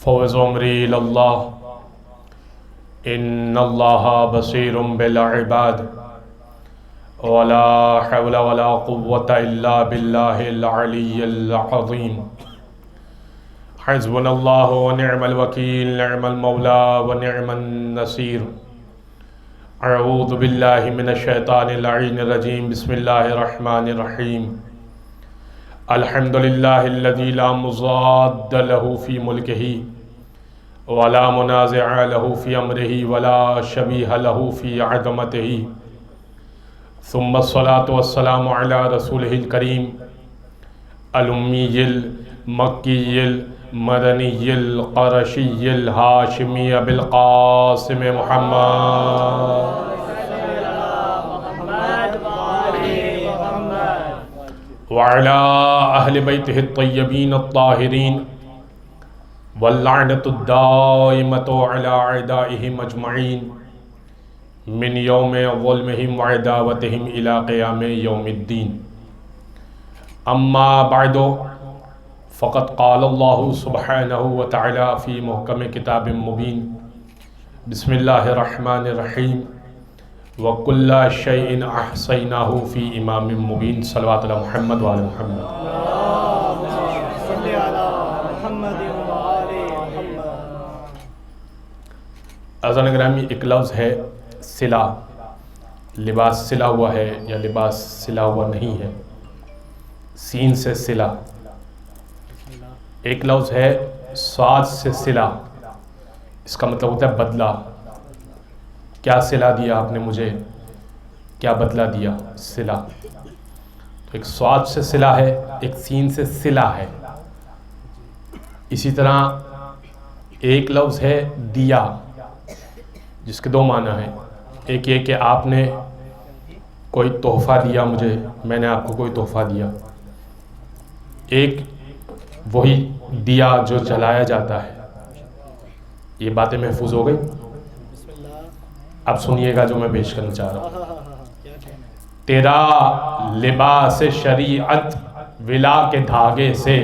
فوز عمری اللہ ان اللہ بصیر بالعباد ولا حول ولا قوة الا باللہ العلی العظیم حسبنا اللہ ونعم الوکیل نعم المولا ونعم النصیر اعوذ باللہ من الشیطان اللعین الرجیم بسم اللہ الرحمن الرحیم الحمدللہ الذی لا مضاد له فی ملکہ ولا منازع له فی امرہ ولا شبیہ له فی عظمتہ ثم الصلاة والسلام علی رسولہ الکریم الامی المکی المدنی القرشی الہاشمی بالقاسم محمد وعلى أهل بيته الطيبين الطاهرين واللعنة الدائمة على أعدائهم أجمعين من يوم ظلمهم وعداوتهم إلى قيام يوم الدين أما بعد فقد قال الله سبحانه وتعالى في محكم كتاب مبين بسم الله الرحمن الرحيم وَكُلَّ شَيْءٍ أَحْصَيْنَاهُ فِي إِمَامٍ مُبِينٍ صلوات علی محمد وعلی محمد صلی علی محمد وعلی محمد۔ عزیزان گرامی، ایک لفظ ہے صلہ، لباس سلا ہوا ہے یا لباس سلا ہوا نہیں ہے، سین سے صلہ۔ ایک لفظ ہے صاد سے صلہ، اس کا مطلب ہوتا ہے بدلہ۔ کیا صلہ دیا آپ نے مجھے، کیا بدلہ دیا، صلہ۔ تو ایک صاد سے صلہ ہے، ایک سین سے صلہ ہے۔ اسی طرح ایک لفظ ہے دیا، جس کے دو معنی ہیں۔ ایک یہ کہ آپ نے کوئی تحفہ دیا مجھے، میں نے آپ کو کوئی تحفہ دیا۔ ایک وہی دیا جو جلایا جاتا ہے۔ یہ باتیں محفوظ ہو گئی؟ اب سنیے گا جو میں پیش کرنا چاہ رہا ہوں۔ تیرا لباس شریعت ولا کے دھاگے سے،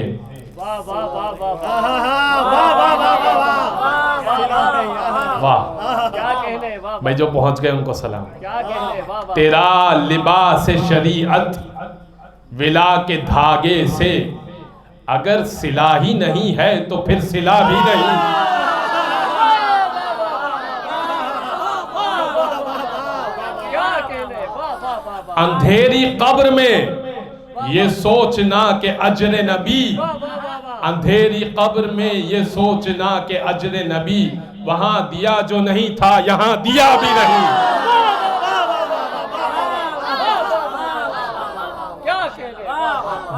واہ بھائی جو پہنچ گئے ان کو سلام۔ تیرا لباس شریعت ولا کے دھاگے سے، اگر صلہ ہی نہیں ہے تو پھر صلہ بھی نہیں۔ اندھیری قبر میں یہ سوچنا کہ اجر نبی، اندھیری قبر میں یہ سوچنا کہ اجر نبی، وہاں دیا جو نہیں تھا یہاں دیا بھی نہیں۔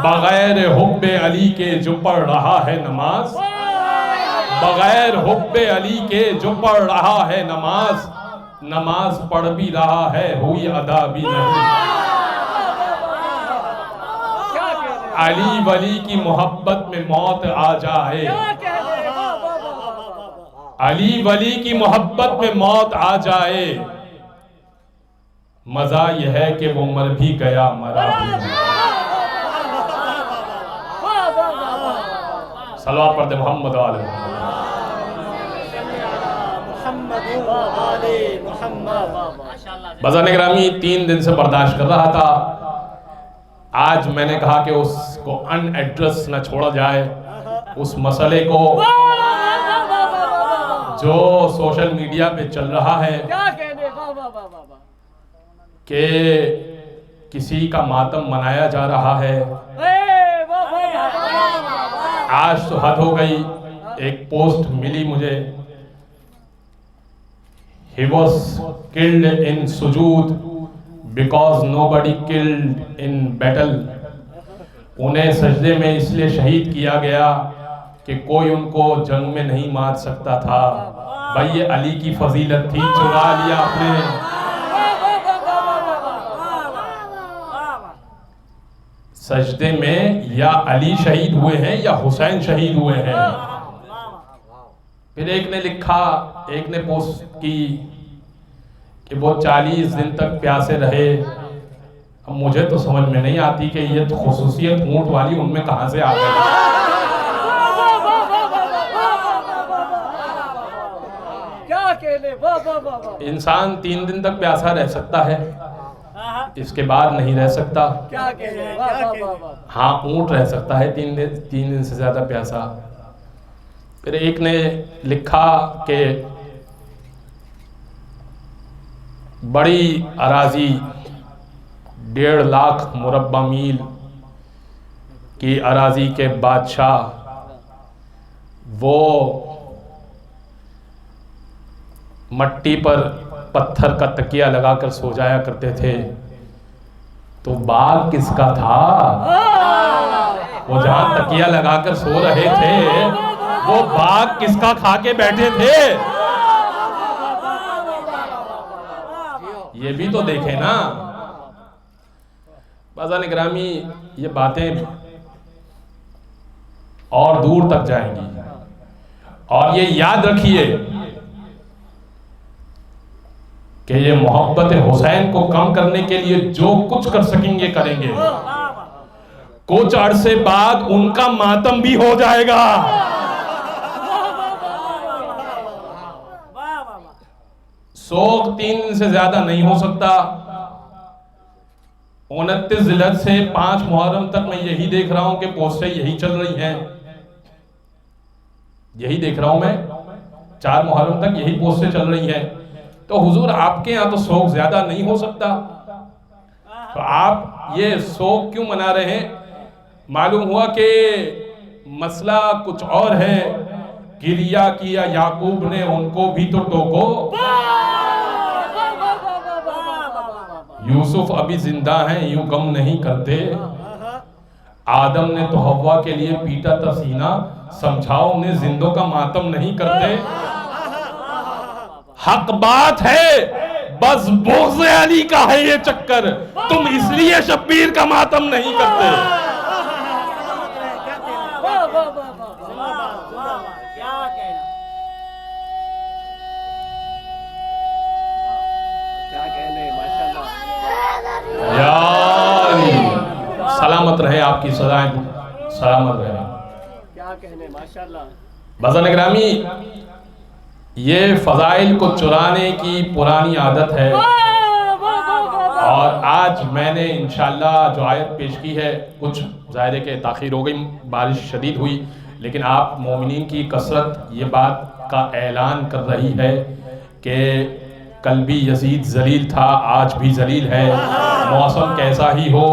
بغیر حب علی کے جو پڑھ رہا ہے نماز، بغیر حب علی کے جو پڑھ رہا ہے نماز، نماز پڑھ بھی رہا ہے ہوئی ادا بھی نہیں۔ علی ولی کی محبت میں موت آ جائے، علی ولی کی محبت میں موت آ جائے، مزہ یہ ہے کہ وہ مر بھی گیا مرا بھی نہیں۔ صلوات پڑھتے محمد وعلی محمد۔ بزرگ گرامی، 3 دن سے برداشت کر رہا تھا، آج میں نے کہا کہ اس کو ان ایڈریس نہ چھوڑا جائے، اس مسئلے کو جو سوشل میڈیا پہ چل رہا ہے کہ کسی کا ماتم منایا جا رہا ہے۔ آج تو حد ہو گئی۔ ایک پوسٹ ملی مجھے، he was killed in سجود because nobody killed in battle۔ انہیں سجدے میں اس لیے شہید کیا گیا کہ کوئی ان کو جنگ میں نہیں مار سکتا تھا۔ بھائی یہ علی کی فضیلت تھی، چرا لیا آپ نے۔ سجدے میں یا علی شہید ہوئے ہیں یا حسین شہید ہوئے ہیں۔ پھر ایک نے لکھا، ایک نے پوسٹ کی کہ وہ 40 دن تک پیاسے رہے۔ اب مجھے تو سمجھ میں نہیں آتی کہ یہ خصوصیت اونٹ والی ان میں کہاں سے آ گئی۔ کہنے واہ واہ واہ واہ انسان 3 دن تک پیاسا رہ سکتا ہے، اس کے بعد نہیں رہ سکتا۔ کیا کہنے واہ واہ واہ واہ ہاں اونٹ رہ سکتا ہے 3 دن سے زیادہ پیاسا۔ پھر ایک نے لکھا کہ بڑی اراضی 1.5 لاکھ مربع میل کی اراضی کے بادشاہ وہ مٹی پر پتھر کا تکیہ لگا کر سو جایا کرتے تھے، تو باغ کس کا تھا؟ وہ جہاں تکیہ لگا کر سو رہے تھے وہ باغ کس کا کھا کے بیٹھے تھے؟ یہ بھی تو دیکھیں نا۔ بازان گرامی یہ باتیں اور دور تک جائیں گی، اور یہ یاد رکھیے کہ یہ محبت حسین کو کم کرنے کے لیے جو کچھ کر سکیں گے کریں گے۔ کچھ عرصے بعد ان کا ماتم بھی ہو جائے گا۔ سوگ 3 دن سے زیادہ نہیں ہو سکتا۔ 29 ذوالحجہ سے 5 محرم تک میں یہی دیکھ رہا ہوں کہ پوسٹیں یہی چل رہی ہیں، یہی دیکھ رہا ہوں میں 4 محرم تک یہی پوسٹیں چل رہی ہیں۔ تو حضور آپ کے یہاں تو سوگ زیادہ نہیں ہو سکتا، تو آپ یہ سوگ کیوں منا رہے ہیں؟ معلوم ہوا کہ مسئلہ کچھ اور ہے۔ گریہ کیا یعقوب نے ان کو بھی تو ٹوکو، یوسف ابھی زندہ ہیں یوں غم نہیں کرتے، آدم نے تو حوا کے لیے پیٹا تھا سینہ، سمجھاؤ انہیں زندوں کا ماتم نہیں کرتے۔ حق بات ہے، بس بغض علی کا ہے یہ چکر، تم اس لیے شبیر کا ماتم نہیں کرتے۔ سلامت رہے آپ کی صدائیں، سلامت رہے۔ کیا کہنے ماشاءاللہ۔ بازان گرامی یہ فضائل کو چرانے کی پرانی عادت ہے، اور آج میں نے انشاءاللہ جو آیت پیش کی ہے، کچھ ظاہر ہے کہ تاخیر ہو گئی، بارش شدید ہوئی، لیکن آپ مومنین کی کثرت یہ بات کا اعلان کر رہی ہے کہ کل بھی یزید ذلیل تھا، آج بھی ذلیل ہے، موسم کیسا ہی ہو،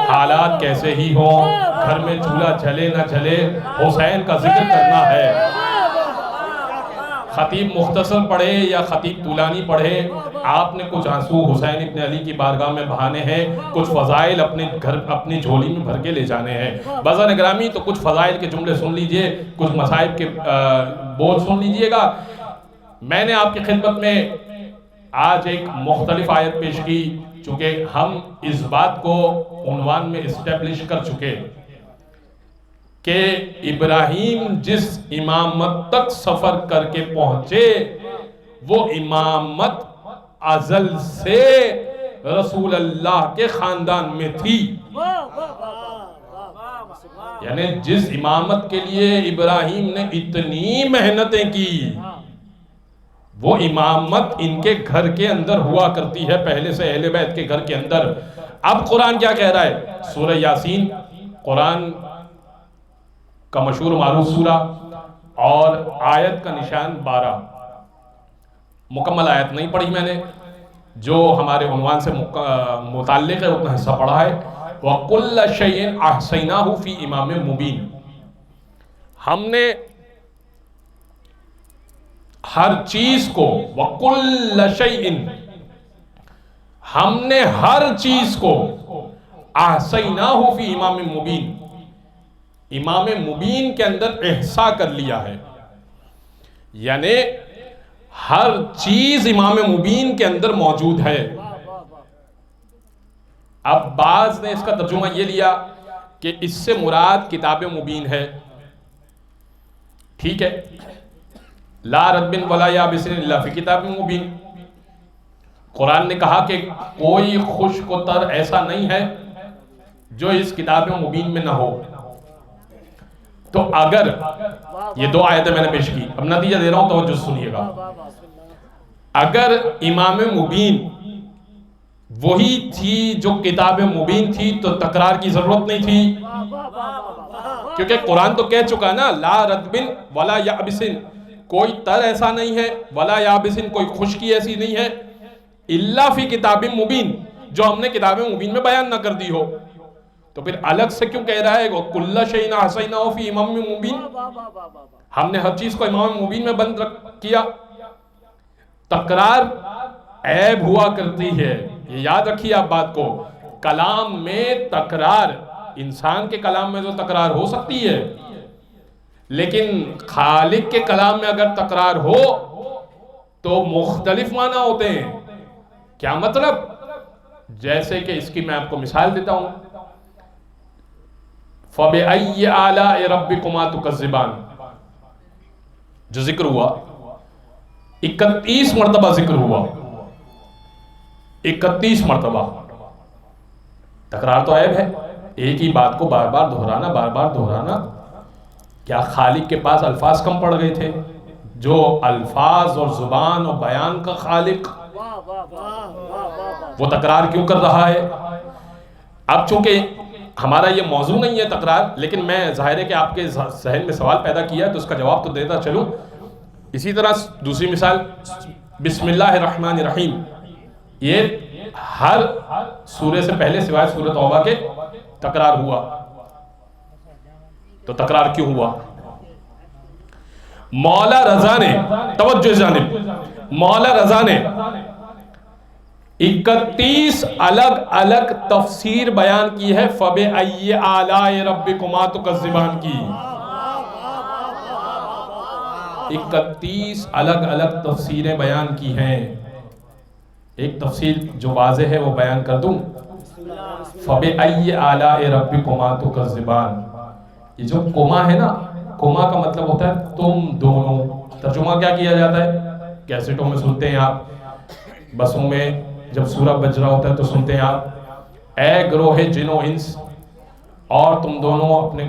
حالات کیسے ہی ہوں، گھر میں چولہا جلے نہ جلے، حسین کا ذکر کرنا ہے۔ خطیب مختصر پڑھے یا خطیب طولانی پڑھے، آپ نے کچھ آنسو حسین ابن علی کی بارگاہ میں بہانے ہیں، کچھ فضائل اپنی جھولی میں بھر کے لے جانے ہیں۔ بازان گرامی تو کچھ فضائل کے جملے سن لیجئے، کچھ مصائب کے بول سن لیجئے گا۔ میں نے آپ کی خدمت میں آج ایک مختلف آیت پیش کی، چونکہ ہم اس بات کو عنوان میں اسٹیبلش کر چکے کہ ابراہیم جس امامت تک سفر کر کے پہنچے وہ امامت ازل سے رسول اللہ کے خاندان میں تھی۔ یعنی جس امامت کے لیے ابراہیم نے اتنی محنتیں کی، وہ امامت ان کے گھر کے اندر ہوا کرتی ہے، پہلے سے اہل بیت کے گھر کے اندر۔ اب قرآن کیا کہہ رہا ہے؟ سورہ یاسین قرآن کا مشہور معروف سورہ، اور آیت کا نشان 12۔ مکمل آیت نہیں پڑھی میں نے، جو ہمارے عنوان سے متعلق ہے اتنا حصہ پڑھا ہے۔ وَقُلَّ شَيْءٍ أَحْصَيْنَاهُ فِي إِمَامٍ مُبِينٍ، ہم نے ہر چیز کو، وَقُلَّ شَيْءٍ، ہم نے ہر چیز کو، أَحْصَيْنَاهُ فِي إِمَامٍ مُبِينٍ، امام مبین کے اندر احصاء کر لیا ہے، یعنی ہر چیز امام مبین کے اندر موجود ہے۔ اب بعض نے اس کا ترجمہ یہ لیا کہ اس سے مراد کتاب مبین ہے، ٹھیک ہے، لا رتب ولا یابس الا فی کتاب مبین۔ قرآن نے کہا کہ کوئی خشک و تر ایسا نہیں ہے جو اس کتاب مبین میں نہ ہو۔ تو اگر یہ 2 آیتیں میں نے پیش کی، اب نتیجہ دے رہا ہوں، توجہ سنیے گا۔ اگر امام مبین وہی تھی جو کتاب مبین تھی تو تکرار کی ضرورت نہیں تھی، کیونکہ قرآن تو کہہ چکا نا لا ردبن ولا یابسن، کوئی تر ایسا نہیں ہے، ولا یابسن کوئی خشکی ایسی نہیں ہے، الا فی کتاب مبین، جو ہم نے کتاب مبین میں بیان نہ کر دی ہو. تو پھر الگ سے کیوں کہہ رہا ہے کل شیء احصیناہ فی امام مبین؟ ہم نے ہر چیز کو امام مبین میں بند کیا. تکرار عیب ہوا کرتی ہے، یہ یاد رکھیے آپ بات کو. کلام میں تکرار، انسان کے کلام میں تو تکرار ہو سکتی ہے، لیکن خالق کے کلام میں اگر تکرار ہو تو مختلف معنی ہوتے ہیں. کیا مطلب؟ جیسے کہ اس کی میں آپ کو مثال دیتا ہوں. فَبِأَيِّ آلَاءِ رَبِّكُمَا تُكَذِّبَانِ جو ذکر ہوا 31 مرتبہ ذکر ہوا، 31 مرتبہ. تکرار تو عیب ہے، ایک ہی بات کو بار بار دہرانا، بار بار دہرانا. کیا خالق کے پاس الفاظ کم پڑ گئے تھے؟ جو الفاظ اور زبان اور بیان کا خالق، وہ تکرار کیوں کر رہا ہے؟ اب چونکہ ہمارا یہ موضوع نہیں ہے تکرار، لیکن میں ظاہر ہے کہ آپ کے ذہن میں سوال پیدا کیا ہے تو اس کا جواب تو دیتا چلوں. اسی طرح دوسری مثال، بسم اللہ الرحمن الرحیم، یہ ہر سورے سے پہلے سوائے سورۃ توبہ کے تکرار ہوا. تو تکرار کیوں ہوا؟ مولا رضا نے، توجہ جانب، مولا رضا نے 31 الگ الگ تفسیر بیان کی ہے فَبِأَيِّ آلَاءِ رَبِّكُمَا تُكَذِّبَانِ کی. 31 الگ الگ تفسیریں بیان کی ہیں. ایک تفسیر جو واضح ہے وہ بیان کر دوں. فَبِأَيِّ آلَاءِ رَبِّكُمَا تُكَذِّبَانِ، یہ جو کما ہے نا، کما کا مطلب ہوتا ہے تم دونوں. ترجمہ کیا کیا جاتا ہے؟ کیسٹوں میں سنتے ہیں آپ، بسوں میں جب سورہ بج رہا ہوتا ہے تو سنتے ہیں آپ، اے گروہ جن و انس، اور تم دونوں اپنے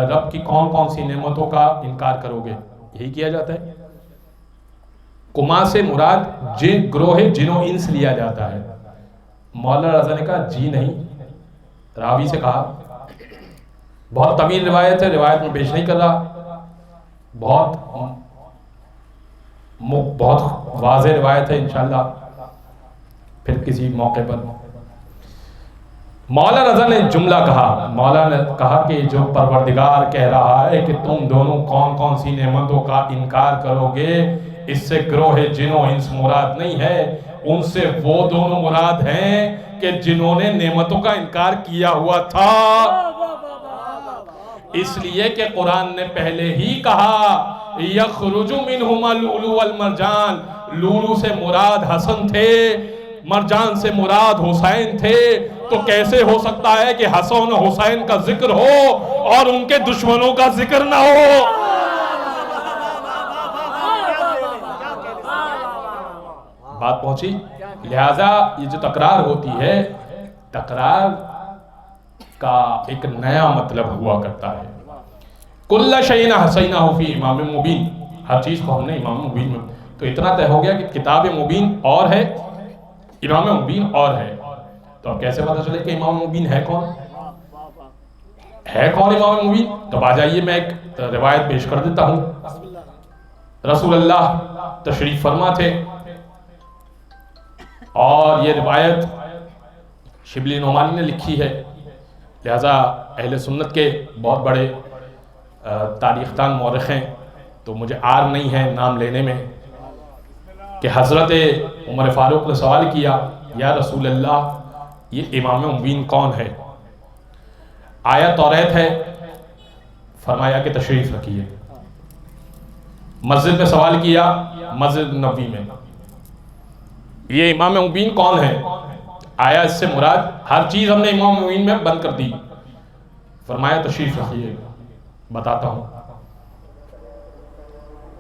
رب کی کون کون سی نعمتوں کا انکار کرو گے. یہی کیا جاتا ہے. کما سے مراد گروہ جن و انس لیا جاتا ہے. مولا رضا نے کہا جی نہیں، راوی سے کہا. بہت طویل روایت ہے، روایت میں پیش نہیں کر رہا، بہت واضح روایت ہے، انشاءاللہ پھر کسی موقع پر. مولا رضا نے جملہ کہا، مولا نے کہا کہ جو پروردگار کہہ رہا ہے کہ تم دونوں کون کون سی نعمتوں کا انکار کرو گے، اس سے گروہ جن و انس مراد نہیں ہے، ان سے وہ دونوں مراد ہیں کہ جنہوں نے نعمتوں کا انکار کیا ہوا تھا. اس لیے کہ قرآن نے پہلے ہی کہا یخرج منہما اللؤلؤ والمرجان، لولو سے مراد حسن تھے، مرجان سے مراد حسین تھے. تو کیسے ہو سکتا ہے کہ حسن و حسین کا ذکر ہو اور ان کے دشمنوں کا ذکر نہ ہو؟ بات پہنچی؟ لہذا یہ جو تکرار ہوتی ہے، تکرار کا ایک نیا مطلب ہوا کرتا ہے. کل شیء احصیناہ فی امام مبین، ہر چیز کو ہم نے امام مبین میں. تو اتنا طے ہو گیا کہ کتاب مبین اور ہے، امام مبین اور ہے. تو اب کیسے پتہ چلے کہ امام مبین ہے کون؟ ہے کون امام مبین؟ تو آ جائیے میں ایک روایت پیش کر دیتا ہوں. رسول اللہ تشریف فرما تھے اور یہ روایت شبلی نعمانی نے لکھی ہے، لہذا اہل سنت کے بہت بڑے تاریخ دان مورخ ہیں، تو مجھے عار نہیں ہے نام لینے میں، کہ حضرت عمر فاروق نے سوال کیا یا رسول اللہ یہ امام مبین کون ہے؟ آیا توریت ہے؟ فرمایا کہ تشریف رکھیے. مسجد میں سوال کیا، مسجد نبوی میں، یہ امام مبین کون ہے؟ آیا اس سے مراد ہر چیز ہم نے امام مبین میں بند کر دی. فرمایا تشریف رکھیے، بتاتا ہوں.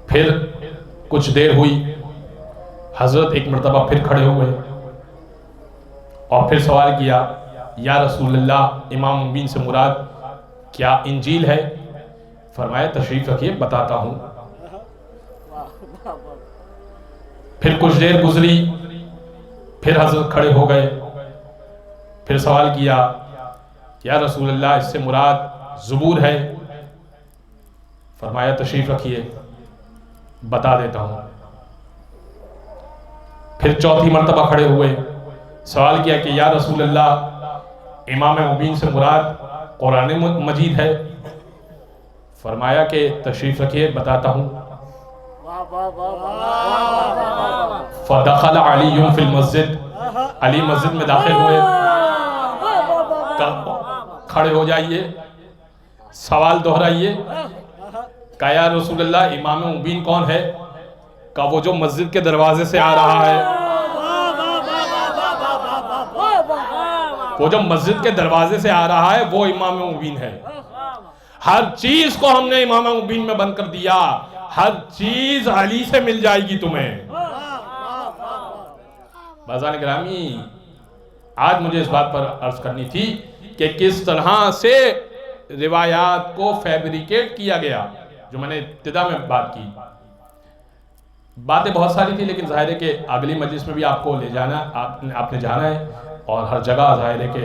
پھر کچھ دیر ہوئی، حضرت ایک مرتبہ پھر کھڑے ہوئے اور پھر سوال کیا یا رسول اللہ امام مبین سے مراد کیا انجیل ہے؟ فرمایا تشریف رکھیے، بتاتا ہوں. پھر کچھ دیر گزری، پھر حضرت کھڑے ہو گئے، پھر سوال کیا یا رسول اللہ اس سے مراد زبور ہے؟ فرمایا تشریف رکھیے بتا دیتا ہوں۔ پھر چوتھی مرتبہ کھڑے ہوئے، سوال کیا کہ یا رسول اللہ امام مبین سے مراد قرآن مجید ہے؟ فرمایا کہ تشریف رکھیے بتاتا ہوں۔ فدخل علی فی المسجد، علی مسجد میں داخل ہوئے، کھڑے ہو جائیے، سوال دہرائیے۔ کہا یا رسول اللہ امام مبین کون ہے؟ کہا وہ جو مسجد کے دروازے سے آ رہا ہے، وہ جو مسجد کے دروازے سے آ رہا ہے وہ امام مبین ہے۔ ہر چیز کو ہم نے امام مبین میں بند کر دیا، ہر چیز علی سے مل جائے گی تمہیں۔ بازان گرامی، آج مجھے اس بات پر عرض کرنی تھی کہ کس طرح سے روایات کو فیبریکیٹ کیا گیا، جو میں نے ابتدا میں بات کی۔ باتیں بہت ساری تھی، لیکن ظاہر ہے کہ اگلی مجلس میں بھی آپ کو لے جانا، آپ نے جانا ہے، اور ہر جگہ ظاہر ہے کہ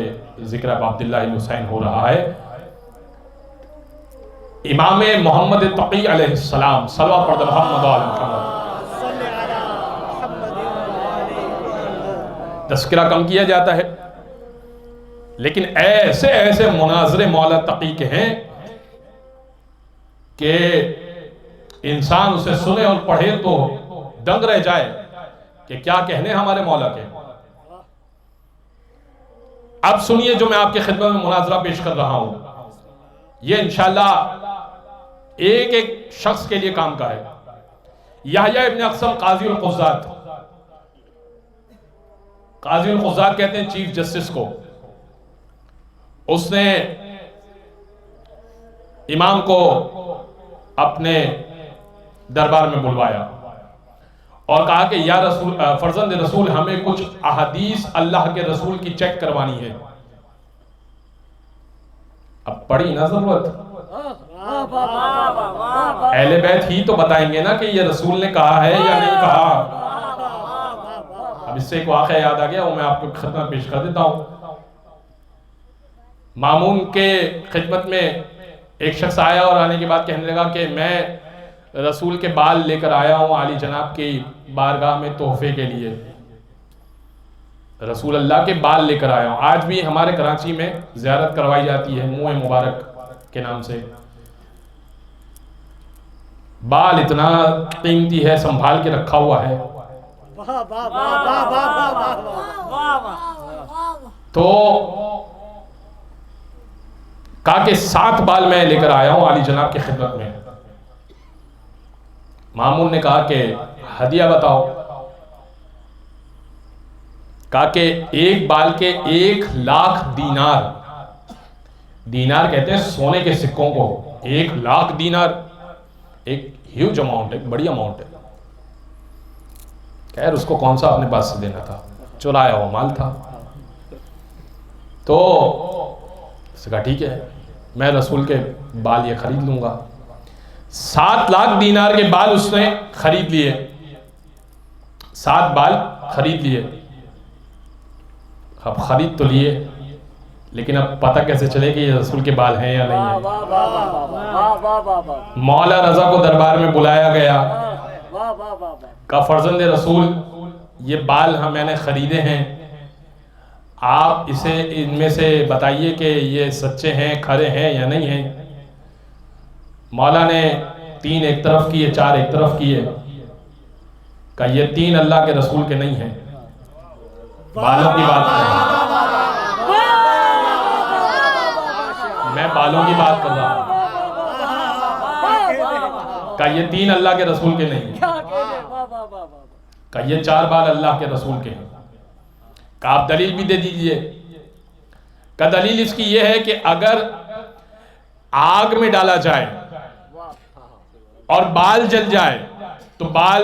ذکر اب عبداللہ حسین ہو رہا ہے۔ امام محمد تقی علیہ السلام، صلوات پڑھ محمد علیہ محمد، تذکرہ کم کیا جاتا ہے، لیکن ایسے ایسے مناظر مولا تقی کے ہیں کہ انسان اسے سنے اور پڑھے تو دنگ رہ جائے کہ کیا کہنے ہمارے مولا کے۔ اب سنیے جو میں آپ کے خدمت میں مناظرہ پیش کر رہا ہوں، یہ انشاءاللہ ایک ایک شخص کے لیے کام کا ہے۔ یحییٰ ابن اقسم قاضی القضات، قاضی القضات کہتے ہیں چیف جسٹس کو، اس نے امام کو اپنے دربار میں بلوایا اور کہا کہ یا رسول فرزند رسول، ہمیں کچھ احادیث اللہ کے رسول کی چیک کروانی ہے۔ اب پڑی نا ضرورت، اہل بیت ہی تو بتائیں گے نا کہ یہ رسول نے کہا ہے یا نہیں کہا۔ اب اس سے ایک واقعہ یاد آ گیا، وہ میں آپ کو خدمت پیش کر دیتا ہوں۔ مامون کے خدمت میں ایک شخص آیا اور آنے کے بعد کہنے لگا کہ میں رسول کے بال لے کر آیا ہوں عالی جناب کی بارگاہ میں تحفے کے لیے، رسول اللہ کے بال لے کر آیا ہوں۔ آج بھی ہمارے کراچی میں زیارت کروائی جاتی ہے منہ مبارک کے نام سے۔ بال اتنا قیمتی ہے، سنبھال کے رکھا ہوا ہے۔ تو کہا کہ 7 بال میں لے کر آیا ہوں عالی جناب کی خدمت میں۔ مامون نے کہا کہ ہدیہ بتاؤ۔ کہا کہ ایک بال کے 1,00,000 دینار، دینار کہتے ہیں سونے کے سکوں کو، 1,00,000 دینار ایک ہیوج اماؤنٹ ہے، ایک بڑی اماؤنٹ ہے۔ خیر اس کو کون سا اپنے پاس سے دینا تھا، چرایا ہوا مال تھا۔ تو اس نے کہا ٹھیک ہے میں رسول کے بال یہ خرید لوں گا۔ 7,00,000 دینار کے بال اس نے خرید لیے، 7 بال خرید لیے۔ اب خرید تو لیے، لیکن اب پتہ کیسے چلے کہ یہ رسول کے بال ہیں یا نہیں ہیں؟ مولا رضا کو دربار میں بلایا گیا، کہا فرزند رسول یہ بال میں نے خریدے ہیں، آپ اسے ان میں سے بتائیے کہ یہ سچے ہیں، کھرے ہیں یا نہیں ہیں۔ مولا نے 3 ایک طرف کیے، 4 ایک طرف کیے، کہا یہ 3 اللہ کے رسول کے نہیں ہیں، بالوں کی بات کر رہا ہوں، میں بالوں کی بات کر رہا ہوں۔ کہا یہ 3 اللہ کے رسول کے نہیں ہیں، کہا یہ 4 بال اللہ کے رسول کے ہیں۔ کہا آپ دلیل بھی دے دیجئے۔ کہا دلیل اس کی یہ ہے کہ اگر آگ میں ڈالا جائے اور بال جل جائے تو بال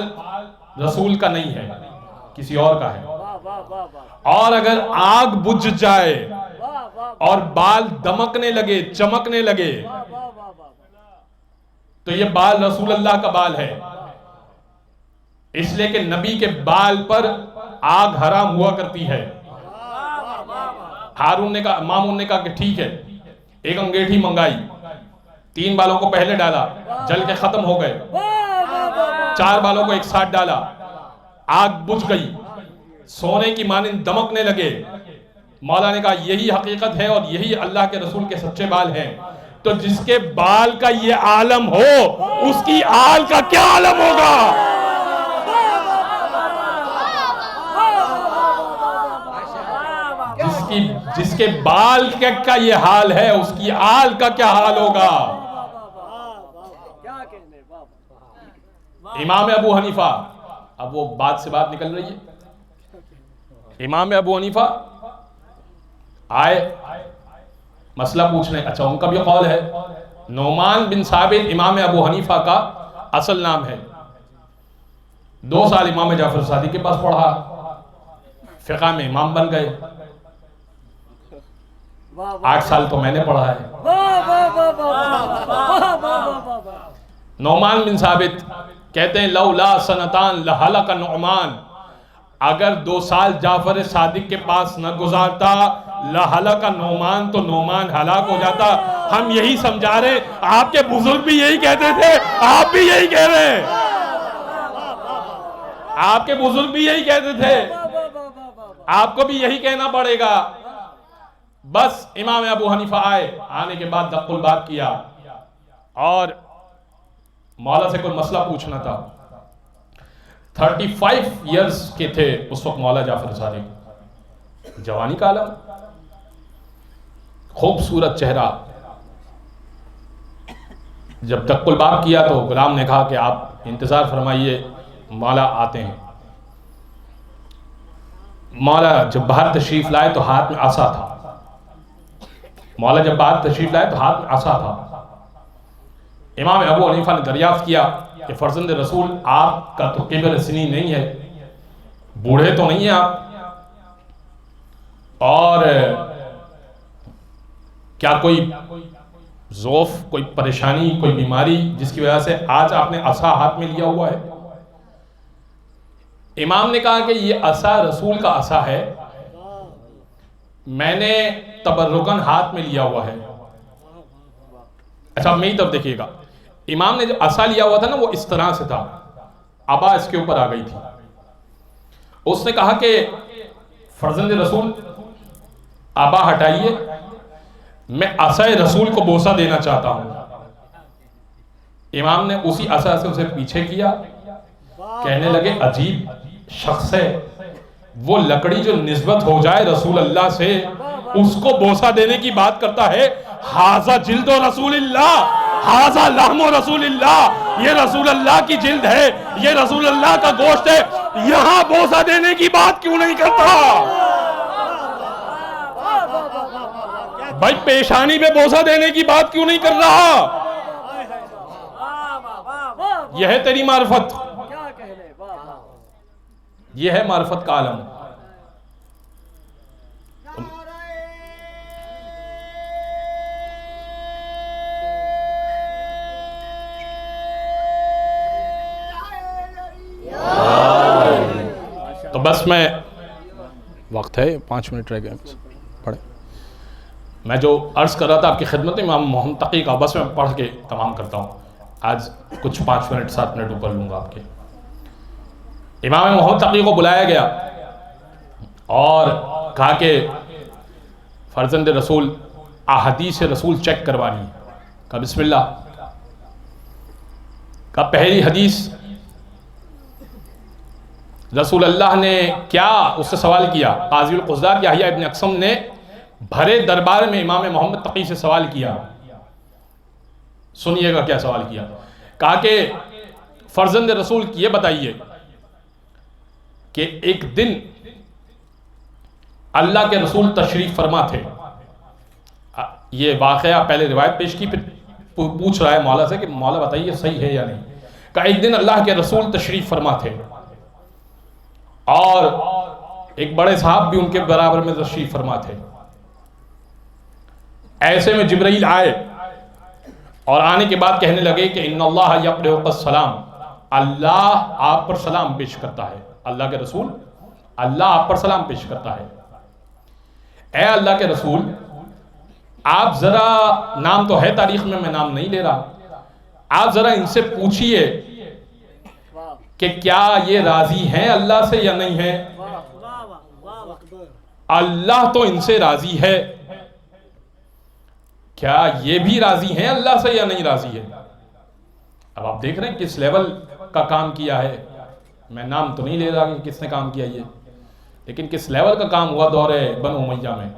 رسول کا نہیں ہے، کسی اور کا ہے، اور اگر آگ بجھ جائے اور بال دمکنے لگے، چمکنے لگے تو یہ بال رسول اللہ کا بال ہے۔ اس لیے کہ نبی کے بال پر آگ حرام ہوا کرتی ہے۔ ہارون نے کہا، مامون نے کہا کہ ٹھیک ہے، ایک انگیٹھی منگائی، 3 بالوں کو پہلے ڈالا، جل کے ختم ہو گئے، 4 بالوں کو ایک ساتھ ڈالا، آگ بجھ گئی، سونے کی مانند دمکنے لگے۔ مولا نے کہا یہی حقیقت ہے اور یہی اللہ کے رسول کے سچے بال ہیں۔ تو جس کے بال کا یہ عالم ہو، اس کی آل کا کیا عالم ہوگا؟ جس کے بال کا یہ حال ہے، اس کی آل کا کیا حال ہوگا؟ امام ابو حنیفہ، اب وہ بات سے بات نکل رہی ہے، امام ابو حنیفہ آئے مسئلہ پوچھنے، اچھا ان کا بھی قول ہے، نعمان بن ثابت امام ابو حنیفہ کا اصل نام ہے، 2 سال امام جعفر صادق کے پاس پڑھا، فقہ میں امام بن گئے، 8 سال تو میں نے پڑھا ہے۔ نعمان بن ثابت کہتے ہیں لولا سنتان لہلک نعمان، اگر 2 سال جعفر صادق کے پاس نہ گزارتا لہلک نعمان، تو نعمان ہلاک ہو جاتا۔ ہم یہی سمجھا رہے، آپ کے بزرگ بھی یہی کہتے تھے، آپ بھی یہی کہہ رہے ہیں، آپ کے بزرگ بھی یہی کہتے تھے، آپ کو بھی یہی کہنا پڑے گا۔ بس امام ابو حنیفہ آئے، آنے کے بعد دق الباب کیا اور مولا سے کوئی مسئلہ پوچھنا تھا۔ 35 ایئرز کے تھے اس وقت مولا جعفر صادق، جوانی کا عالم، خوبصورت چہرہ۔ جب دق الباب کیا تو غلام نے کہا کہ آپ انتظار فرمائیے، مولا آتے ہیں۔ مولا جب باہر تشریف لائے تو ہاتھ میں عصا تھا، مولا جب باہر تشریف لائے تو ہاتھ میں عصا تھا۔ امام ابو حنیفہ نے دریافت کیا کہ فرزند رسول آپ کا تو کبر سنی نہیں ہے، بوڑھے تو نہیں ہیں آپ، اور کیا کوئی ضعف، کوئی پریشانی، کوئی بیماری جس کی وجہ سے آج آپ نے عصا ہاتھ میں لیا ہوا ہے؟ امام نے کہا کہ یہ عصا رسول کا عصا ہے، میں نے تبرکن ہاتھ میں لیا ہوا ہے۔ اچھا میری طرف دیکھیے گا، امام نے جو عصا لیا ہوا تھا نا، وہ اس طرح سے تھا، ابا اس کے اوپر آ گئی تھی۔ اس نے کہا کہ فرزند رسول ابا ہٹائیے، میں عصا رسول کو بوسہ دینا چاہتا ہوں۔ امام نے اسی عصا سے اسے پیچھے کیا، کہنے لگے عجیب شخص ہے، وہ لکڑی جو نسبت ہو جائے رسول اللہ سے اس کو بوسہ دینے کی بات کرتا ہے۔ ھذا جلد رسول اللہ، ھذا لحم رسول اللہ، یہ رسول اللہ کی جلد ہے، یہ رسول اللہ کا گوشت ہے، یہاں بوسہ دینے کی بات کیوں نہیں کرتا؟ بھائی پیشانی پہ بوسہ دینے کی بات کیوں نہیں کر رہا؟ یہ ہے تیری معرفت، یہ ہے معرفت کا عالم۔ تو بس میں، وقت ہے 5 منٹ رہ گئے، پڑھیں۔ میں جو عرض کر رہا تھا آپ کی خدمت میں امام محمد تقی کا، بس میں پڑھ کے تمام کرتا ہوں، آج کچھ 5 منٹ 7 منٹ اوپر لوں گا آپ کے۔ امام محمد تقی کو بلایا گیا اور کہا کہ فرزند رسول احادیث رسول چیک کروانی، کہا بسم اللہ۔ کہا پہلی حدیث، رسول اللہ نے کیا اس سے سوال کیا؟ قاضی القضات یحییٰ ابن اقسم نے بھرے دربار میں امام محمد تقی سے سوال کیا، سنیے گا کیا سوال کیا۔ کہا کہ فرزند رسول یہ بتائیے کہ ایک دن اللہ کے رسول تشریف فرما تھے، یہ واقعہ پہلے روایت پیش کی، پھر پوچھ رہا ہے مولا سے کہ مولا بتائیے صحیح ہے یا نہیں۔ کہا ایک دن اللہ کے رسول تشریف فرما تھے اور ایک بڑے صاحب بھی ان کے برابر میں تشریف فرما تھے، ایسے میں جبرائیل آئے اور آنے کے بعد کہنے لگے کہ ان اللہ یقرئ السلام، اللہ آپ پر سلام پیش کرتا ہے، اللہ کے رسول اللہ آپ پر سلام پیش کرتا ہے۔ اے اللہ کے رسول، آپ ذرا، نام تو ہے تاریخ میں نام نہیں لے رہا، آپ ذرا ان سے پوچھئے کہ کیا یہ راضی ہیں اللہ سے یا نہیں ہیں؟ اللہ تو ان سے راضی ہے، کیا یہ بھی راضی ہیں اللہ سے یا نہیں راضی ہے؟ اب آپ دیکھ رہے ہیں کس لیول کا کام کیا ہے، میں نام تو نہیں لے رہا کہ کس نے کام کیا یہ، لیکن کس لیول کا کام ہوا دور بنو امیہ میں۔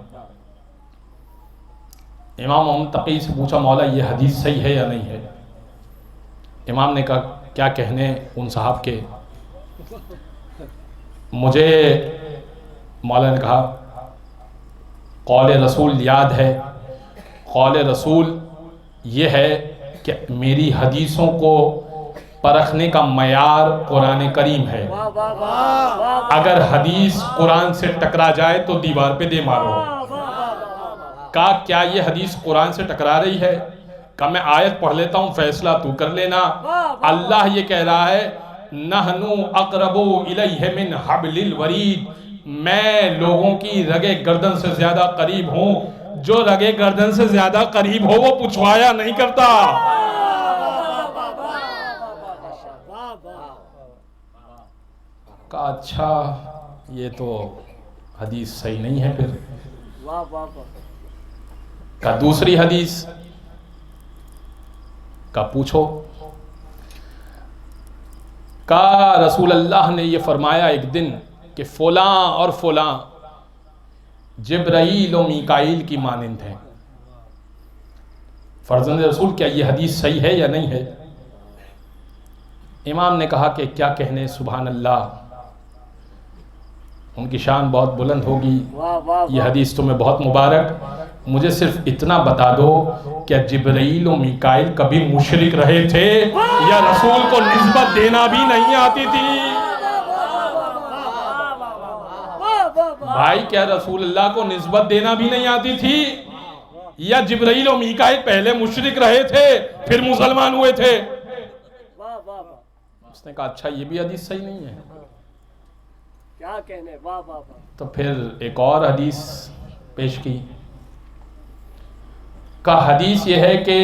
امام محمد تقی سے پوچھا مولا یہ حدیث صحیح ہے یا نہیں ہے؟ امام نے کہا کیا کہنے ان صاحب کے، مجھے مولا نے کہا قول رسول یاد ہے، قول رسول یہ ہے کہ میری حدیثوں کو پرکھنے کا معیار قرآن کریم ہے، اگر حدیث قرآن سے ٹکرا جائے تو دیوار پہ دے مارو۔ کہا کیا یہ حدیث قرآن سے ٹکرا رہی ہے؟ کہا میں آیت پڑھ لیتا ہوں، فیصلہ تو کر لینا۔ اللہ یہ کہہ رہا ہے نحنو اقرب الیہ من حبل الورید، میں لوگوں کی رگے گردن سے زیادہ قریب ہوں، جو رگے گردن سے زیادہ قریب ہو وہ پچھوایا نہیں کرتا۔ کہا اچھا یہ تو حدیث صحیح نہیں ہے پھر۔ کہا دوسری حدیث؟ کہا پوچھو۔ کہا رسول اللہ نے یہ فرمایا ایک دن کہ فلاں اور فلاں جبرائیل و میکائیل کی مانند ہیں۔ فرزند رسول کیا یہ حدیث صحیح ہے یا نہیں ہے؟ امام نے کہا کہ کیا کہنے، سبحان اللہ، ان کی شان بہت بلند ہوگی، یہ حدیث تمہیں بہت مبارک، مجھے صرف اتنا بتا دو کیا جبرائیل و میکائیل کبھی مشرک رہے تھے یا رسول کو نسبت دینا بھی نہیں آتی تھی؟ بھائی کیا رسول اللہ کو نسبت دینا بھی نہیں آتی تھی یا جبرائیل و میکائیل پہلے مشرک رہے تھے پھر مسلمان ہوئے تھے؟ اس نے کہا اچھا یہ بھی حدیث صحیح نہیں ہے۔ کیا کہنے، واہ واہ واہ۔ تو پھر ایک اور حدیث پیش کی، کا حدیث یہ ہے کہ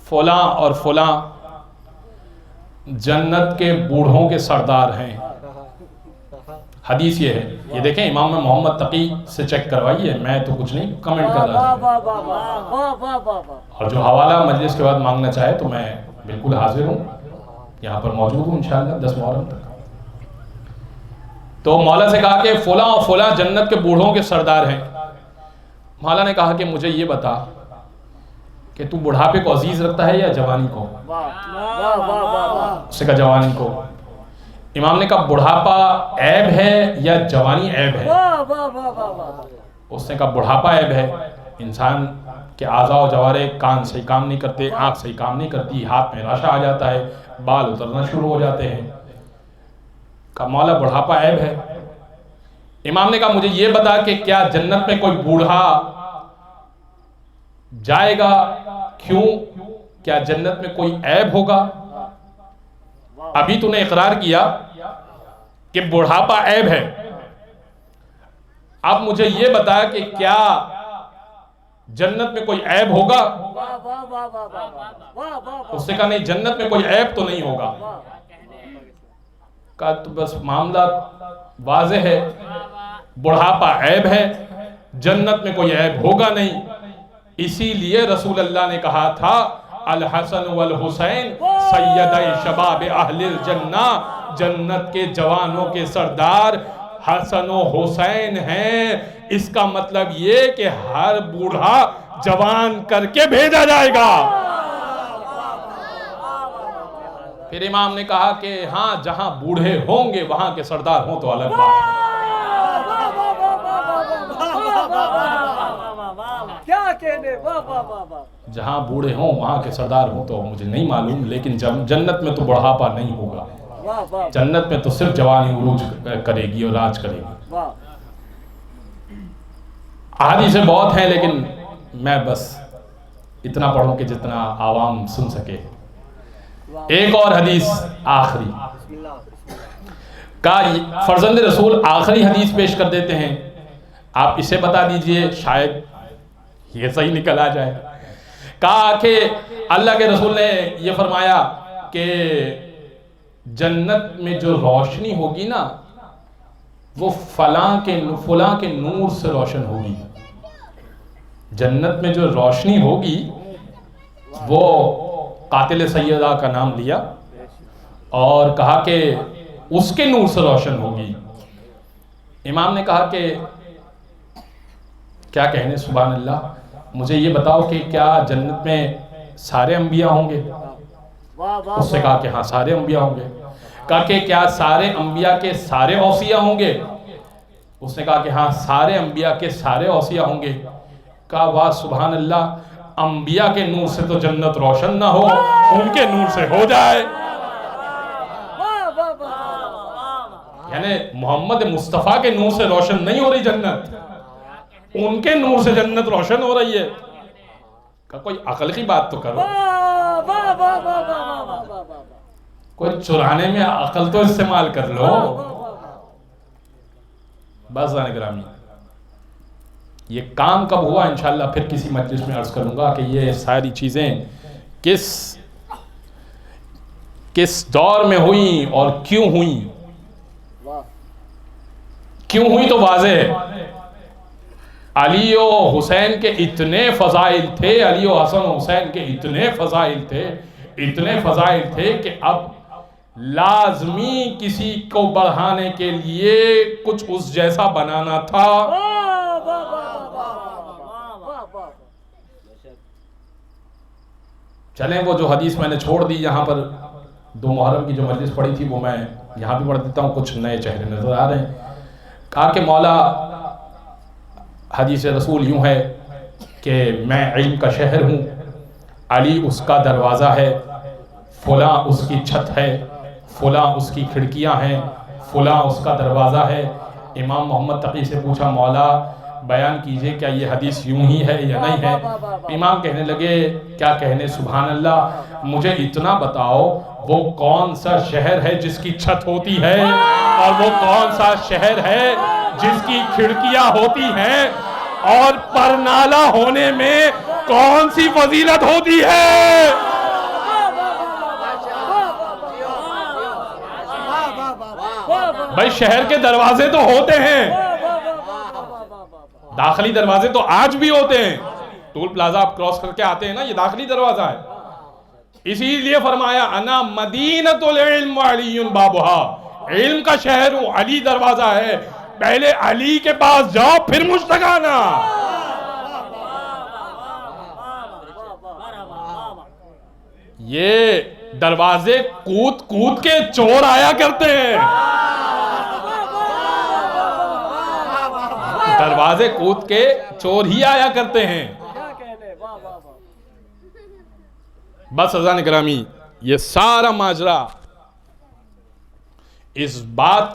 فلاں اور فلاں جنت کے بوڑھوں کے سردار ہیں۔ حدیث یہ ہے، یہ دیکھیں امام محمد تقی سے چیک کروائیے، میں تو کچھ نہیں کمنٹ کر رہا ہوں، اور جو حوالہ مجلس کے بعد مانگنا چاہے تو میں بالکل حاضر ہوں، یہاں پر موجود ہوں انشاءاللہ 10 محرم تک۔ تو مولا سے کہا کہ فلاں اور فلاں جنت کے بوڑھوں کے سردار ہیں۔ مولا نے کہا کہ مجھے یہ بتا کہ تو بڑھاپے کو عزیز رکھتا ہے یا جوانی کو؟ اس نے کہا جوانی کو۔ امام نے کہا بڑھاپا عیب ہے یا جوانی عیب ہے؟ اس نے کہا بڑھاپا عیب ہے، انسان کے اعضاء و جوارے، کان صحیح کام نہیں کرتے، آنکھ صحیح کام نہیں کرتی، ہاتھ میں راشا آ جاتا ہے، بال اترنا شروع ہو جاتے ہیں۔ کہا مولا بڑھاپا عیب ہے۔ امام نے کہا مجھے یہ بتا کہ کیا جنت میں کوئی بوڑھا جائے گا؟ کیوں؟ کیا جنت میں کوئی عیب ہوگا؟ ابھی تو نے اقرار کیا کہ بڑھاپا عیب ہے، اب مجھے یہ بتا کہ کیا جنت میں کوئی عیب ہوگا؟ اس نے کہا نہیں جنت میں کوئی عیب تو نہیں ہوگا۔ کہا تو بس معاملہ واضح ہے، بڑھاپا عیب ہے، جنت میں کوئی عیب ہوگا نہیں، اسی لیے رسول اللہ نے کہا تھا الحسن والحسین سیدہ شباب اہل الجنہ، جنت کے جوانوں کے سردار حسن و حسین ہیں۔ اس کا مطلب یہ کہ ہر بوڑھا جوان کر کے بھیجا جائے گا۔ پھر امام نے کہا کہ ہاں جہاں بوڑھے ہوں گے وہاں کے سردار ہوں تو الگ بات۔ کیا کہنے، جہاں بوڑھے ہوں وہاں کے سردار ہوں تو مجھے نہیں معلوم، لیکن جنت میں تو بڑھاپا نہیں ہوگا، جنت میں تو صرف جوانی عروج کرے گی اور راج کرے گی۔ احادیثیں بہت ہیں لیکن میں بس اتنا پڑھوں کہ جتنا عوام سن سکے۔ ایک اور حدیث آخری کا فرزند رسول آخری حدیث پیش کر دیتے ہیں، آپ اسے بتا دیجئے، شاید یہ صحیح نکل آ جائے۔ کہا کہ اللہ کے رسول نے یہ فرمایا کہ جنت میں جو روشنی ہوگی نا وہ فلاں کے نور سے روشن ہوگی۔ جنت میں جو روشنی ہوگی وہ قاتل سیدہ کا نام لیا اور کہا کہ اس کے نور سے روشن ہوگی۔ امام نے کہا کہ کیا کہنے، سبحان اللہ، مجھے یہ بتاؤ کہ کیا جنت میں سارے انبیاء ہوں گے؟ اس سے کہا کہ ہاں سارے انبیاء ہوں گے۔ کہا کہ کیا سارے انبیاء کے سارے اوصیاء ہوں گے؟ اس نے کہا کہ ہاں سارے انبیاء کے سارے اوصیاء ہوں گے۔ کہا واہ سبحان اللہ، انبیاء کے نور سے تو جنت روشن نہ ہو، ان کے نور سے ہو جائے۔ یعنی محمد مصطفیٰ کے نور سے روشن نہیں ہو رہی جنت، ان کے نور سے جنت روشن ہو رہی ہے۔ کہ کوئی عقل کی بات تو کرو، کوئی چرانے میں عقل تو استعمال کر لو۔ بس گرامی، یہ کام کب ہوا انشاءاللہ پھر کسی مجلس میں عرض کروں گا کہ یہ ساری چیزیں کس دور میں ہوئیں اور کیوں ہوئیں۔ کیوں ہوئی تو واضح ہے، علی و حسین کے اتنے فضائل تھے، علی و حسن و حسین کے اتنے فضائل تھے کہ اب لازمی کسی کو بڑھانے کے لیے کچھ اس جیسا بنانا تھا۔ چلیں وہ جو حدیث میں نے چھوڑ دی یہاں پر، 2 محرم کی جو مجلس پڑھی تھی وہ میں یہاں بھی پڑھ دیتا ہوں، کچھ نئے چہرے نظر آ رہے ہیں۔ کہا کہ مولا حدیث رسول یوں ہے کہ میں علم کا شہر ہوں، علی اس کا دروازہ ہے، فلاں اس کی چھت ہے، فلاں اس کی کھڑکیاں ہیں، فلاں اس کا دروازہ ہے۔ امام محمد تقی سے پوچھا مولا بیان کیجئے کیا یہ حدیث یوں ہی ہے یا نہیں ہے؟ امام کہنے لگے کیا کہنے، سبحان اللہ، مجھے اتنا بتاؤ وہ کون سا شہر ہے جس کی چھت ہوتی ہے، اور وہ کون سا شہر ہے جس کی کھڑکیاں ہوتی ہیں، اور پرنالہ ہونے میں کون سی فضیلت ہوتی ہے؟ بھائی شہر کے دروازے تو ہوتے ہیں، داخلی دروازے تو آج بھی ہوتے ہیں، ٹول پلازا آپ کراس کر کے آتے ہیں نا، یہ داخلی دروازہ ہے۔ اسی لیے فرمایا انا مدینۃ العلم وعلی بابھا، علم کا شہر ہوں، علی دروازہ ہے، پہلے علی کے پاس جاؤ پھر مجھ تک آنا۔ یہ دروازے کود کے چور آیا کرتے ہیں، دروازے کود کے چور ہی آیا کرتے ہیں۔ بس عزیزان گرامی، یہ سارا ماجرا اس بات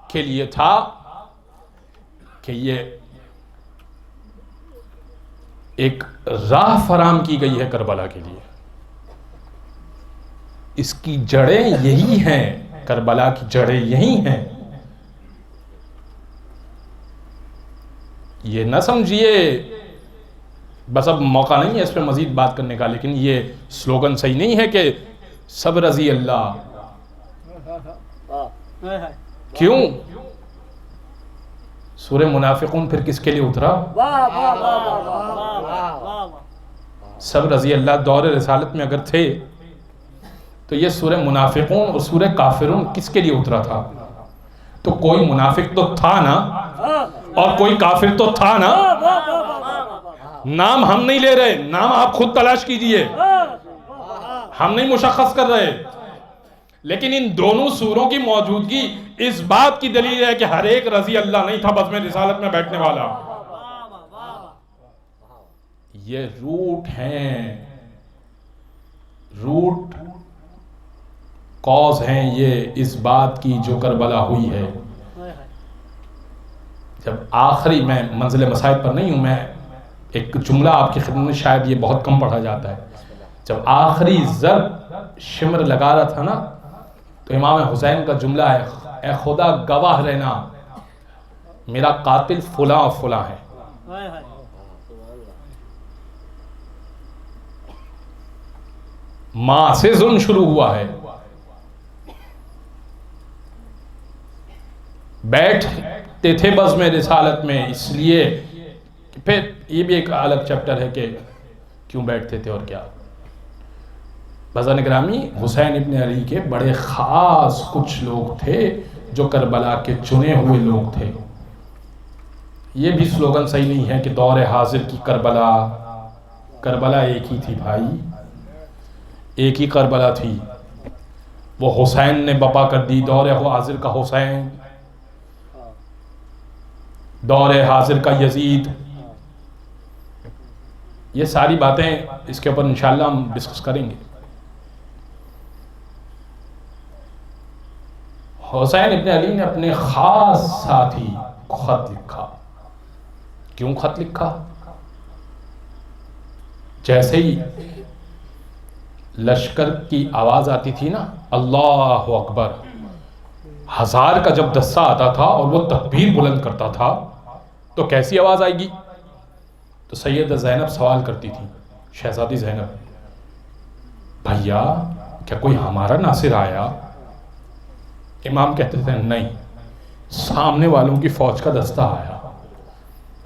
کے لیے تھا کہ یہ ایک راہ فراہم کی گئی ہے کربلا کے لیے، اس کی جڑیں یہی ہیں، کربلا کی جڑیں یہی ہیں۔ یہ نہ سمجھیے، بس اب موقع نہیں ہے اس پہ مزید بات کرنے کا، لیکن یہ سلوگن صحیح نہیں ہے کہ سب رضی اللہ۔ کیوں؟ سورہ منافقون پھر کس کے لیے اترا؟ سب رضی اللہ دور رسالت میں اگر تھے تو یہ سورہ منافقون اور سورہ کافرون کس کے لیے اترا تھا؟ تو کوئی منافق تو تھا نا، اور کوئی کافر تو تھا نا۔ نام ہم نہیں لے رہے، نام آپ خود تلاش کیجئے، ہم نہیں مشخص کر رہے، لیکن ان دونوں سوروں کی موجودگی اس بات کی دلیل ہے کہ ہر ایک رضی اللہ نہیں تھا بس میں رسالت میں بیٹھنے والا۔ یہ روٹ ہیں، روٹ کاز ہیں یہ اس بات کی جو کربلا ہوئی ہے۔ جب آخری، میں منزل مسائل پر نہیں ہوں، میں ایک جملہ آپ کی خدمت میں، شاید یہ بہت کم پڑھا جاتا ہے، جب آخری ضرب شمر لگا رہا تھا نا تو امام حسین کا جملہ ہے اے خدا گواہ رہنا میرا قاتل فلاں و فلاں ہے. ماں سے ظلم شروع ہوا ہے. بیٹھتے تھے بزم رسالت میں اس لیے کہ پھر یہ بھی ایک الگ چیپٹر ہے کہ کیوں بیٹھتے تھے اور کیا. بزن گرامی حسین ابن علی کے بڑے خاص کچھ لوگ تھے جو کربلا کے چنے ہوئے لوگ تھے. یہ بھی سلوگن صحیح نہیں ہے کہ دور حاضر کی کربلا ایک ہی تھی بھائی, ایک ہی کربلا تھی. وہ حسین نے بپا کر دی دور حاضر کا حسین, دور حاضر کا یزید. یہ ساری باتیں اس کے اوپر انشاءاللہ ہم ڈسکس کریں گے. حسین ابن علی نے اپنے خاص ساتھی کو خط لکھا. کیوں خط لکھا؟ جیسے ہی لشکر کی آواز آتی تھی نا اللہ اکبر, 1000 کا جب دستہ آتا تھا اور وہ تکبیر بلند کرتا تھا تو کیسی آواز آئے گی؟ تو سیدہ زینب سوال کرتی تھی, شہزادی زینب, بھیا کیا کوئی ہمارا ناصر آیا؟ امام کہتے تھے نہیں, سامنے والوں کی فوج کا دستہ آیا,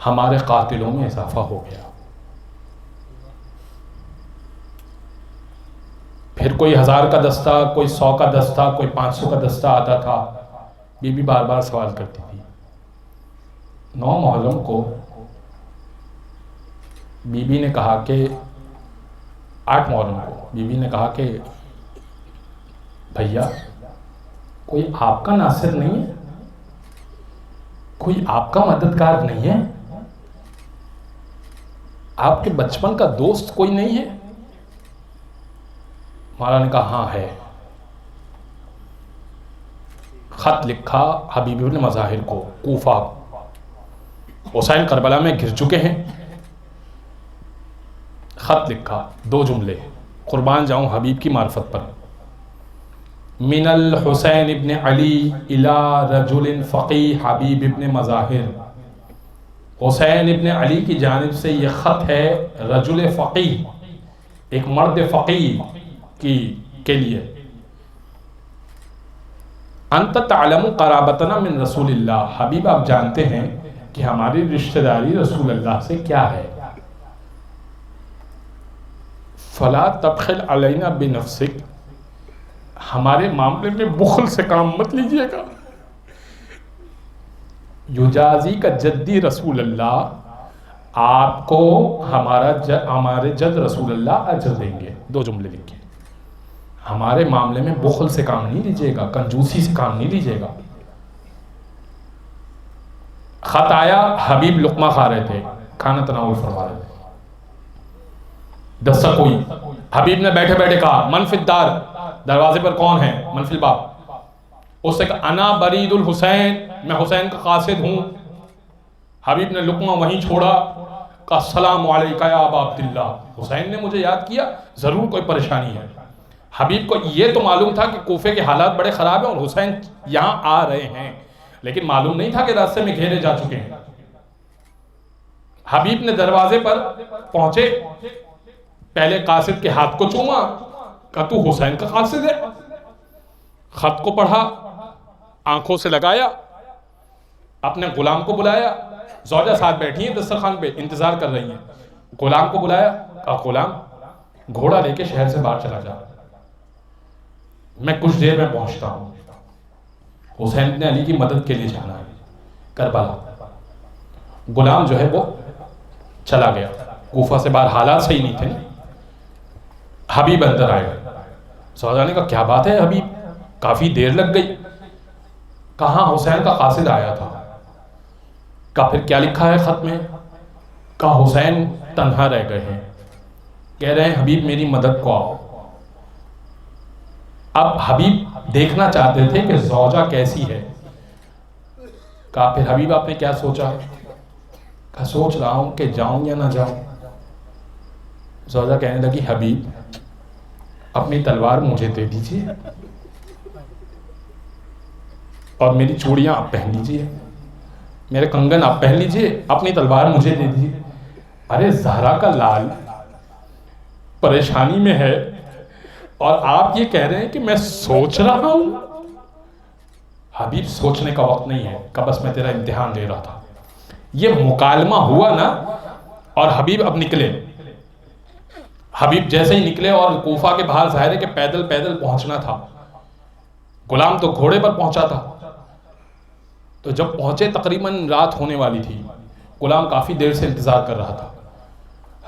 ہمارے قاتلوں میں اضافہ ہو گیا. پھر کوئی 1000 کا دستہ, کوئی 100 کا دستہ, کوئی 500 کا دستہ آتا تھا. بی بی بار بار سوال کرتی تھی. 9 محرم کو بی بی نے کہا کہ 8 محرم کو بی بی نے کہا کہ بھیا کوئی آپ کا ناصر نہیں ہے, کوئی آپ کا مددگار نہیں ہے, آپ کے بچپن کا دوست کوئی نہیں ہے؟ مولا نے کہا ہاں ہے. خط لکھا حبیب ابن مظاہر کو کوفہ. حسین کربلا میں گر چکے ہیں. خط لکھا 2 جملے, قربان جاؤں حبیب کی معرفت پر. من الحسین ابن علی الى رجل فقی حبیب ابن مظاہر. حسین ابن علی کی جانب سے یہ خط ہے رجل فقی, ایک مرد فقی کے لیے. انت تعلم قرابتنا من رسول اللہ, حبیب آپ جانتے ہیں کہ ہماری رشتہ داری رسول اللہ سے کیا ہے. فلا تبخل علینا بنفسک, ہمارے معاملے میں بخل سے کام مت لیجئے گا. یجازی کا جدی رسول اللہ, آپ کو ہمارے جد رسول اللہ اجر دیں گے. 2 جملے لکھے. ہمارے معاملے میں بخل سے کام نہیں لیجئے گا, کنجوسی سے کام نہیں لیجئے گا. خط آیا, حبیب لقمہ کھا رہے تھے, کھانا تناول فرما رہے تھے. دستہ کوئی, حبیب نے بیٹھے بیٹھے کہا من فی الدار, دروازے پر کون ہے؟ من فی الباب. اس نے کہا انا برید الحسین, میں حسین کا قاصد ہوں. حبیب نے لقمہ وہیں چھوڑا, کہا السلام علیکہ یا ابا عبداللہ, حسین نے مجھے یاد کیا, ضرور کوئی پریشانی ہے. حبیب کو یہ تو معلوم تھا کہ کوفے کے حالات بڑے خراب ہیں اور حسین یہاں آ رہے ہیں, لیکن معلوم نہیں تھا کہ راستے میں گھیرے جا چکے ہیں. حبیب نے دروازے پر پہنچے, پہلے قاصد کے ہاتھ کو چوما, کہا تو حسین کا قاصد ہے. خط کو پڑھا, آنکھوں سے لگایا, اپنے غلام کو بلایا. زوجہ ساتھ بیٹھی ہیں دسترخوان پہ, انتظار کر رہی ہیں. غلام کو بلایا, کہا غلام گھوڑا لے کے شہر سے باہر چلا جا, میں کچھ دیر میں پہنچتا ہوں. حسین ابن علی کی مدد کے لیے جانا ہے کربلا. غلام جو ہے وہ چلا گیا. کوفہ سے باہر حالات صحیح نہیں تھے. حبیب اندر آئے. زوجہ نے کہا کیا بات ہے حبیب, کافی دیر لگ گئی. کہاں حسین کا قاصد آیا تھا. کہا پھر کیا لکھا ہے خط میں؟ کہا حسین تنہا رہ گئے ہیں, کہہ رہے ہیں حبیب میری مدد کو آؤ. اب حبیب دیکھنا چاہتے تھے کہ زوجہ کیسی ہے. کہا پھر حبیب آپ نے کیا سوچا؟ کہا سوچ رہا ہوں کہ جاؤں یا نہ جاؤں. زوجہ کہنے لگی حبیب اپنی تلوار مجھے دے دیجئے اور میری چوڑیاں آپ پہن لیجئے، میرے کنگن آپ پہن لیجئے، اپنی تلوار مجھے دے دیجئے۔ ارے زہرا کا لال پریشانی میں ہے اور آپ یہ کہہ رہے ہیں کہ میں سوچ رہا ہوں۔ حبیب سوچنے کا وقت نہیں ہے، کہ بس میں تیرا امتحان لے رہا تھا۔ یہ مکالمہ ہوا نا، اور حبیب اب نکلے۔ حبیب جیسے ہی نکلے اور کوفہ کے باہر ظاہر ہے کہ پیدل پیدل پہنچنا تھا، غلام تو گھوڑے پر پہنچا تھا۔ تو جب پہنچے تقریباً رات ہونے والی تھی، غلام کافی دیر سے انتظار کر رہا تھا۔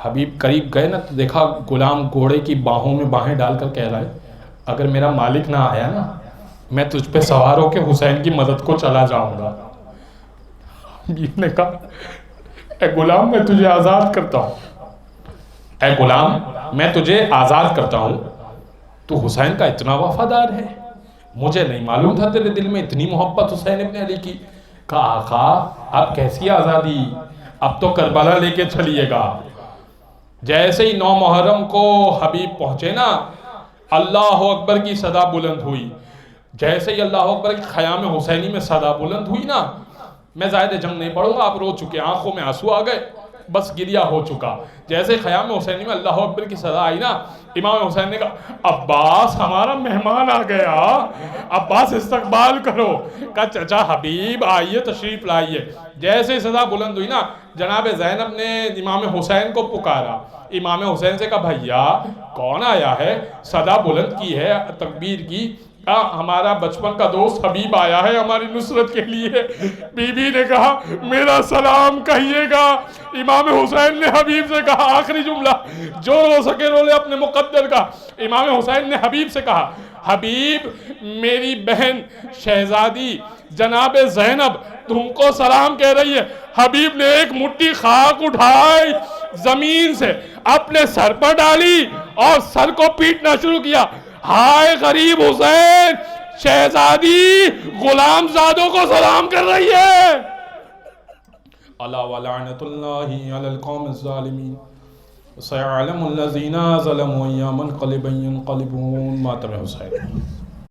حبیب قریب گئے نا تو دیکھا غلام گھوڑے کی باہوں میں باہیں ڈال کر کہہ رہا ہے اگر میرا مالک نہ آیا نا میں تجھ پہ سوار ہو کے حسین کی مدد کو چلا جاؤں گا۔ حبیب نے کہا اے غلام میں تجھے آزاد کرتا ہوں، اے غلام میں تجھے آزاد کرتا ہوں، تو حسین کا اتنا وفادار ہے، مجھے نہیں معلوم تھا تیرے دل میں اتنی محبت حسین ابن علی کی۔ کہا آقا اب کیسی آزادی، اب تو کربلا لے کے چلیے گا۔ جیسے ہی 9 محرم کو حبیب پہنچے نا، اللہ اکبر کی صدا بلند ہوئی۔ جیسے ہی اللہ اکبر کی خیام حسینی میں صدا بلند ہوئی نا، میں زائد جنگ نہیں پڑھوں گا، آپ رو چکے، آنکھوں میں آنسو آ گئے، بس گریا ہو چکا۔ جیسے خیام حسینی میں اللہ اکبر کی صدا آئی نا، امام حسین نے کہا عباس ہمارا مہمان آ گیا، عباس استقبال کرو۔ کہا چچا حبیب آئیے تشریف لائیے۔ جیسے صدا بلند ہوئی نا، جناب زینب نے امام حسین کو پکارا، امام حسین سے کہا بھیا کون آیا ہے، صدا بلند کی ہے تکبیر کی، ہمارا بچپن کا دوست حبیب آیا ہے ہماری نصرت کے لیے۔ بی بی نے کہا میرا سلام کہیے گا۔ امام حسین نے حبیب سے کہا آخری جملہ جو رو سکے رو لے اپنے مقدر کا۔ امام حسین نے حبیب سے کہا حبیب میری بہن شہزادی جناب زینب تم کو سلام کہہ رہی ہے۔ حبیب نے ایک مٹھی خاک اٹھائی زمین سے اپنے سر پر ڈالی اور سر کو پیٹنا شروع کیا، ہائے غریب حسین، شہزادی غلام زادوں کو سلام کر رہی ہے۔ الا ولعنت اللہ علی القوم الظالمین سيعلم الذين ظلموا أيام منقلب ينقلبون۔ ماتم حسین۔